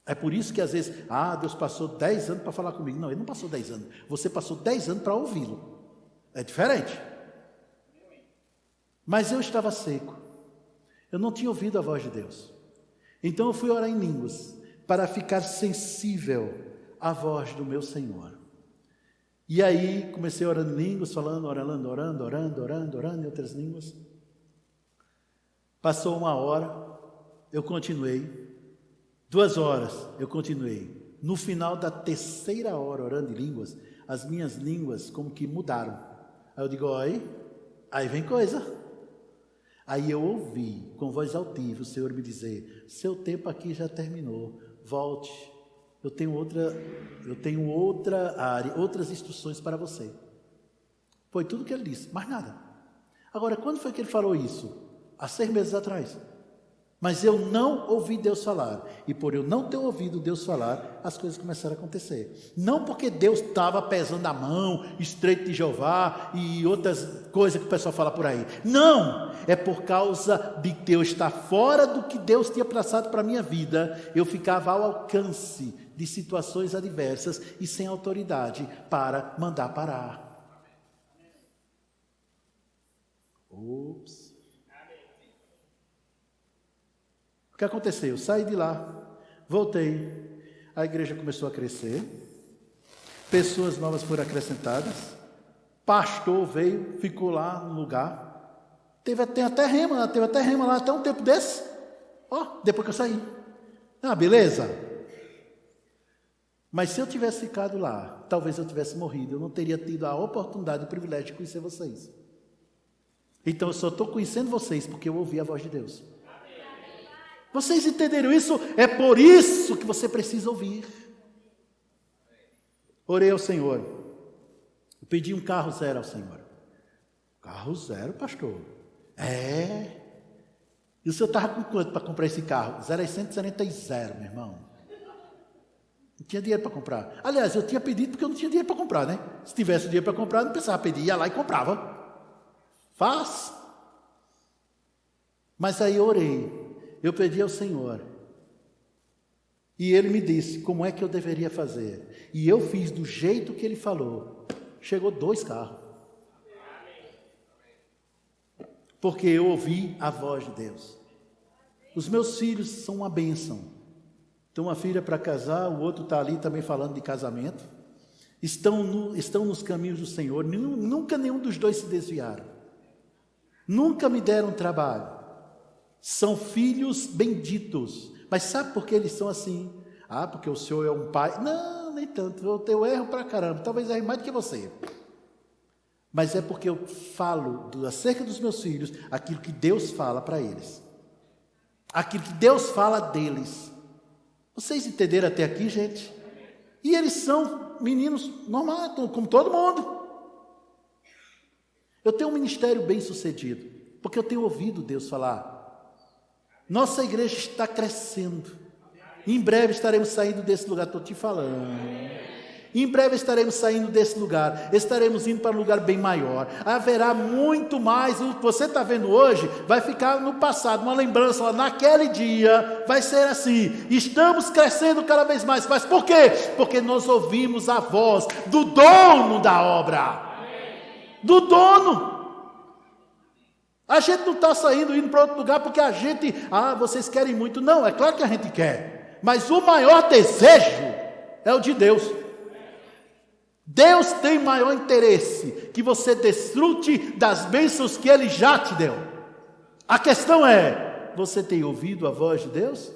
É por isso que às vezes, Deus passou 10 anos para falar comigo. Não, ele não passou 10 anos. Você passou 10 anos para ouvi-lo. É diferente. Mas eu estava seco. Eu não tinha ouvido a voz de Deus. Então eu fui orar em línguas, para ficar sensível à voz do meu Senhor. E aí comecei orando em línguas, falando, orando em outras línguas. Passou 1 hora, eu continuei. 2 horas, eu continuei. No final da 3ª hora, orando em línguas, as minhas línguas como que mudaram. Aí eu digo, aí vem coisa. Aí eu ouvi, com voz altiva, o Senhor me dizer, seu tempo aqui já terminou, volte. Eu tenho outra área, outras instruções para você. Foi tudo que ele disse, mais nada. Agora, quando foi que ele falou isso? Há 6 meses atrás. Mas eu não ouvi Deus falar. E por eu não ter ouvido Deus falar, as coisas começaram a acontecer. Não porque Deus estava pesando a mão, estreito de Jeová e outras coisas que o pessoal fala por aí. Não! É por causa de Deus estar fora do que Deus tinha traçado para a minha vida. Eu ficava ao alcance de situações adversas e sem autoridade para mandar parar. Ops. O que aconteceu? Eu saí de lá, voltei, a igreja começou a crescer, pessoas novas foram acrescentadas, pastor veio, ficou lá no lugar, tem até rema lá até um tempo desse, depois que eu saí. Beleza? Mas se eu tivesse ficado lá, talvez eu tivesse morrido, eu não teria tido a oportunidade, o privilégio de conhecer vocês. Então eu só estou conhecendo vocês porque eu ouvi a voz de Deus. Vocês entenderam isso? É por isso que você precisa ouvir. Orei ao Senhor. Eu pedi um carro 0 ao Senhor. Carro 0, pastor? E o senhor estava com quanto para comprar esse carro? 0,140, meu irmão. Não tinha dinheiro para comprar. Aliás, eu tinha pedido porque eu não tinha dinheiro para comprar, né? Se tivesse dinheiro para comprar, não precisava pedir, ia lá e comprava. Faz. Mas aí eu orei. Eu pedi ao Senhor, e Ele me disse como é que eu deveria fazer, e eu fiz do jeito que Ele falou. Chegou 2 carros, porque eu ouvi a voz de Deus. Os meus filhos são uma bênção. Tem uma filha para casar, o outro está ali também falando de casamento, estão nos caminhos do Senhor. Nunca nenhum dos 2 se desviaram, nunca me deram trabalho. São filhos benditos. Mas sabe por que eles são assim? Porque o senhor é um pai. Não, nem tanto. Eu erro pra caramba. Talvez erre mais do que você. Mas é porque eu falo acerca dos meus filhos aquilo que Deus fala para eles. Aquilo que Deus fala deles. Vocês entenderam até aqui, gente? E eles são meninos normais, como todo mundo. Eu tenho um ministério bem sucedido, porque eu tenho ouvido Deus falar. Nossa igreja está crescendo. Em breve estaremos saindo desse lugar, estou te falando. Em breve estaremos saindo desse lugar. Estaremos indo para um lugar bem maior. Haverá muito mais. O que você está vendo hoje vai ficar no passado, uma lembrança. Naquele dia vai ser assim. Estamos crescendo cada vez mais. Mas por quê? Porque nós ouvimos a voz do dono da obra. do dono. A gente não está indo para outro lugar porque a gente, vocês querem muito. Não, é claro que a gente quer, mas o maior desejo é o de Deus. Deus tem maior interesse que você desfrute das bênçãos que Ele já te deu. A questão é, você tem ouvido a voz de Deus?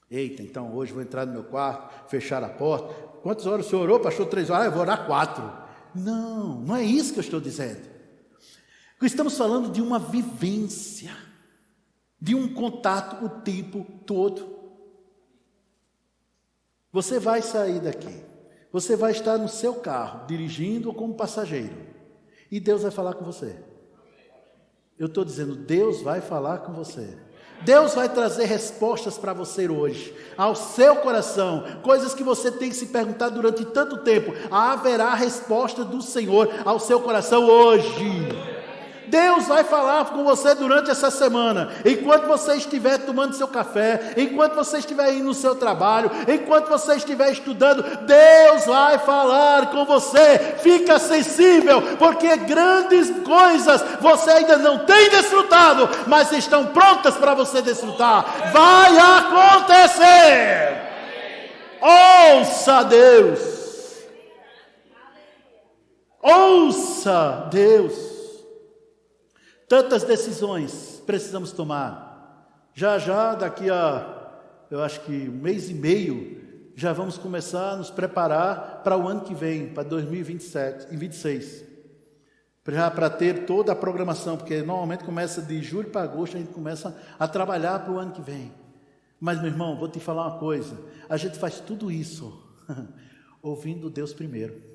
Eita, então hoje vou entrar no meu quarto, fechar a porta. Quantas horas o senhor orou, pastor? 3 horas, eu vou orar 4. Não, não é isso que eu estou dizendo. Estamos falando de uma vivência, de um contato o tempo todo. Você vai sair daqui, você vai estar no seu carro, dirigindo ou como passageiro, e Deus vai falar com você. Eu estou dizendo, Deus vai falar com você. Deus vai trazer respostas para você hoje, ao seu coração, coisas que você tem se perguntado durante tanto tempo. Haverá resposta do Senhor ao seu coração hoje. Deus vai falar com você durante essa semana, enquanto você estiver tomando seu café, enquanto você estiver indo no seu trabalho, enquanto você estiver estudando, Deus vai falar com você. Fica sensível, porque grandes coisas você ainda não tem desfrutado, mas estão prontas para você desfrutar. Vai acontecer. Ouça Deus. Ouça Deus. Tantas decisões precisamos tomar. Já, daqui a, eu acho que 1 mês e meio, já vamos começar a nos preparar para o ano que vem, para 2026. Já para ter toda a programação, porque normalmente começa de julho para agosto, a gente começa a trabalhar para o ano que vem. Mas, meu irmão, vou te falar uma coisa. A gente faz tudo isso ouvindo Deus primeiro.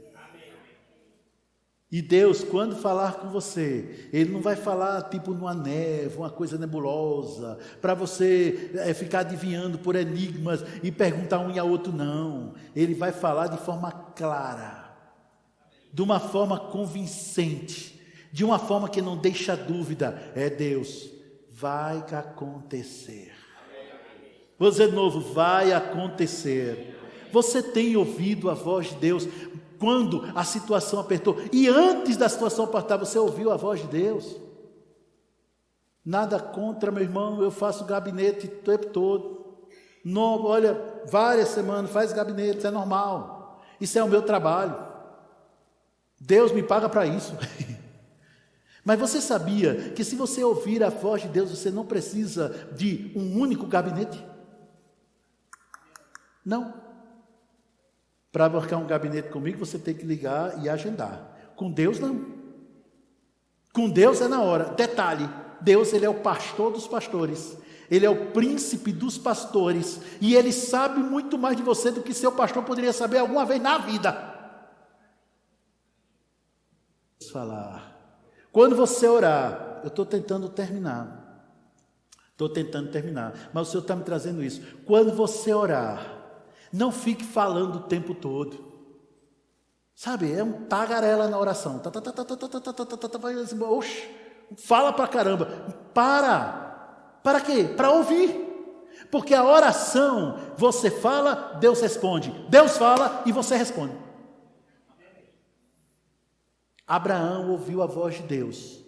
E Deus, quando falar com você, Ele não vai falar tipo numa névoa, uma coisa nebulosa, para você ficar adivinhando por enigmas e perguntar um e a outro, não. Ele vai falar de forma clara, de uma forma convincente, de uma forma que não deixa dúvida. É Deus, vai acontecer. Vou dizer de novo, vai acontecer. Você tem ouvido a voz de Deus quando a situação apertou? E antes da situação apertar, você ouviu a voz de Deus? Nada contra, meu irmão, eu faço gabinete o tempo todo. Não, olha, várias semanas, faz gabinete, isso é normal. Isso é o meu trabalho. Deus me paga para isso. Mas você sabia que se você ouvir a voz de Deus, você não precisa de um único gabinete? Não. Para marcar um gabinete comigo, você tem que ligar e agendar. Com Deus, não. Com Deus é na hora. Detalhe, Deus, Ele é o pastor dos pastores. Ele é o príncipe dos pastores. E Ele sabe muito mais de você do que seu pastor poderia saber alguma vez na vida. Vamos falar. Quando você orar, eu estou tentando terminar. Mas o Senhor está me trazendo isso. Quando você orar, não fique falando o tempo todo. Sabe, é um tagarela na oração. Oxe, fala pra caramba. Para quê? Para ouvir. Porque a oração, você fala, Deus responde. Deus fala e você responde. Abraão ouviu a voz de Deus.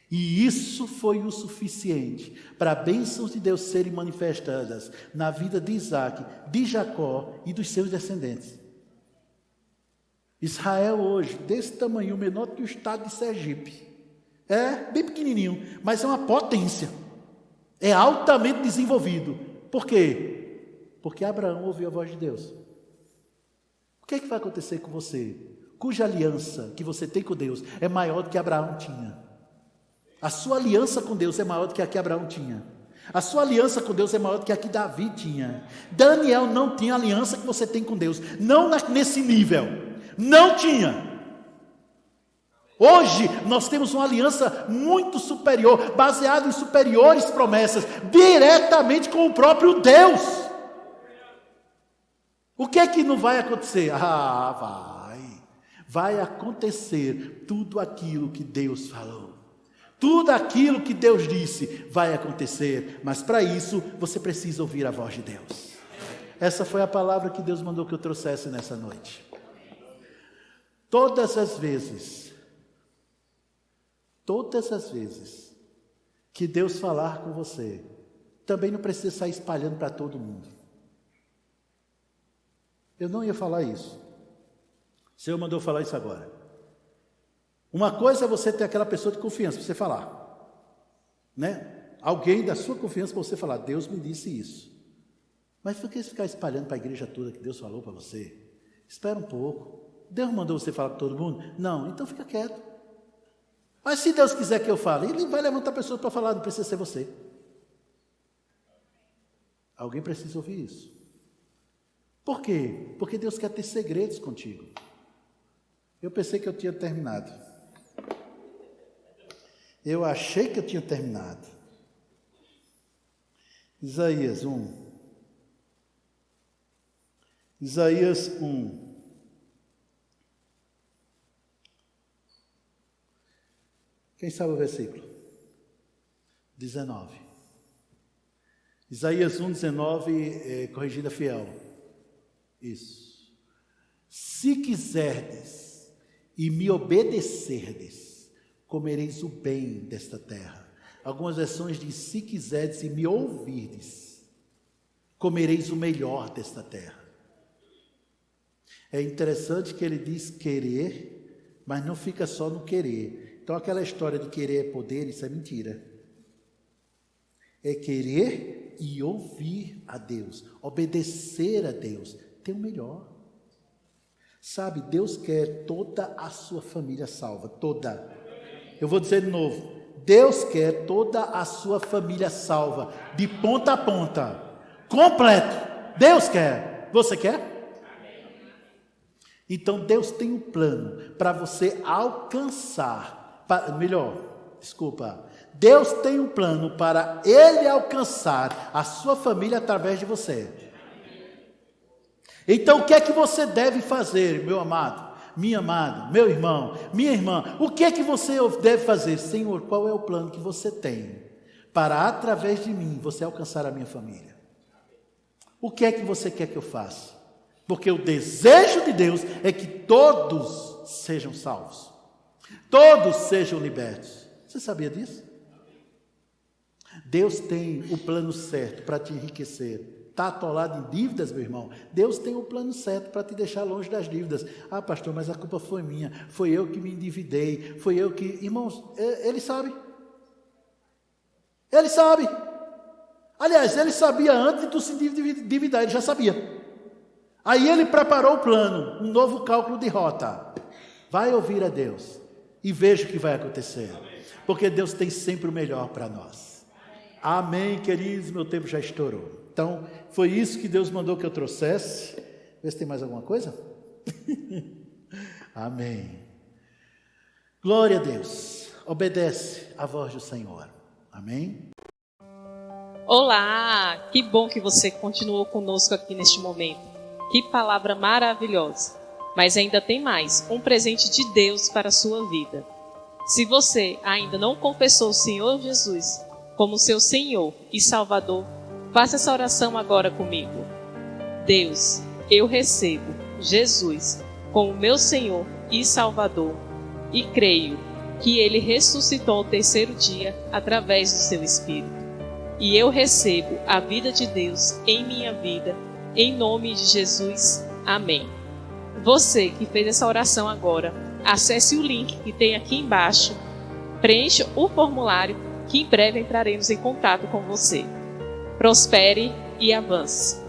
E isso foi o suficiente para bênçãos de Deus serem manifestadas na vida de Isaac, de Jacó e dos seus descendentes. Israel hoje, desse tamanho, menor que o estado de Sergipe. É bem pequenininho, mas é uma potência. É altamente desenvolvido. Por quê? Porque Abraão ouviu a voz de Deus. O que é que vai acontecer com você? Cuja aliança que você tem com Deus é maior do que Abraão tinha. A sua aliança com Deus é maior do que a que Abraão tinha. A sua aliança com Deus é maior do que a que Davi tinha. Daniel não tinha a aliança que você tem com Deus. Não nesse nível. Não tinha. Hoje nós temos uma aliança muito superior, baseada em superiores promessas, diretamente com o próprio Deus. O que é que não vai acontecer? Vai acontecer tudo aquilo que Deus falou. Tudo aquilo que Deus disse vai acontecer, mas para isso você precisa ouvir a voz de Deus. Essa foi a palavra que Deus mandou que eu trouxesse nessa noite. Todas as vezes que Deus falar com você, também não precisa sair espalhando para todo mundo. Eu não ia falar isso. O Senhor mandou falar isso agora. Uma coisa é você ter aquela pessoa de confiança para você falar, né? Alguém da sua confiança para você falar, Deus me disse isso. Mas por que ficar espalhando para a igreja toda que Deus falou para você? Espera um pouco. Deus mandou você falar para todo mundo? Não, então fica quieto. Mas se Deus quiser que eu fale, Ele vai levantar pessoas para falar, não precisa ser você. Alguém precisa ouvir isso. Por quê? Porque Deus quer ter segredos contigo. Eu pensei que eu tinha terminado. Eu achei que eu tinha terminado. Isaías 1. Isaías 1. Quem sabe o versículo? 19. Isaías 1, 19, corrigida fiel. Isso. Se quiserdes e me obedecerdes, comereis o bem desta terra. Algumas versões dizem, se quiserdes e me ouvirdes, comereis o melhor desta terra. É interessante que ele diz querer, mas não fica só no querer. Então aquela história de querer é poder, isso é mentira. É querer e ouvir a Deus, obedecer a Deus, ter o melhor. Sabe, Deus quer toda a sua família salva, toda. Eu vou dizer de novo, Deus quer toda a sua família salva, de ponta a ponta, completo. Deus quer. Você quer? Então Deus tem um plano para você alcançar, Deus tem um plano para Ele alcançar a sua família através de você. Então o que é que você deve fazer, meu amado, minha amada, meu irmão, minha irmã? O que é que você deve fazer? Senhor, qual é o plano que você tem para através de mim você alcançar a minha família? O que é que você quer que eu faça? Porque o desejo de Deus é que todos sejam salvos, todos sejam libertos. Você sabia disso? Deus tem o plano certo para te enriquecer. Está atolado em dívidas, meu irmão? Deus tem o plano certo para te deixar longe das dívidas. Ah, pastor, mas a culpa foi minha. Foi eu que me endividei. Foi eu que... Irmãos, Ele sabe. Ele sabe. Aliás, Ele sabia antes de tu se endividar. Ele já sabia. Aí Ele preparou o plano, um novo cálculo de rota. Vai ouvir a Deus e veja o que vai acontecer. Porque Deus tem sempre o melhor para nós. Amém, queridos, meu tempo já estourou. Então, foi isso que Deus mandou que eu trouxesse. Vê se tem mais alguma coisa. Amém. Glória a Deus. Obedece a voz do Senhor. Amém. Olá, que bom que você continuou conosco aqui neste momento. Que palavra maravilhosa. Mas ainda tem mais, um presente de Deus para a sua vida. Se você ainda não confessou o Senhor Jesus como seu Senhor e Salvador, faça essa oração agora comigo. Deus, eu recebo Jesus como meu Senhor e Salvador e creio que Ele ressuscitou ao terceiro dia através do seu Espírito. E eu recebo a vida de Deus em minha vida, em nome de Jesus. Amém. Você que fez essa oração agora, acesse o link que tem aqui embaixo, preencha o formulário que em breve entraremos em contato com você. Prospere e avance.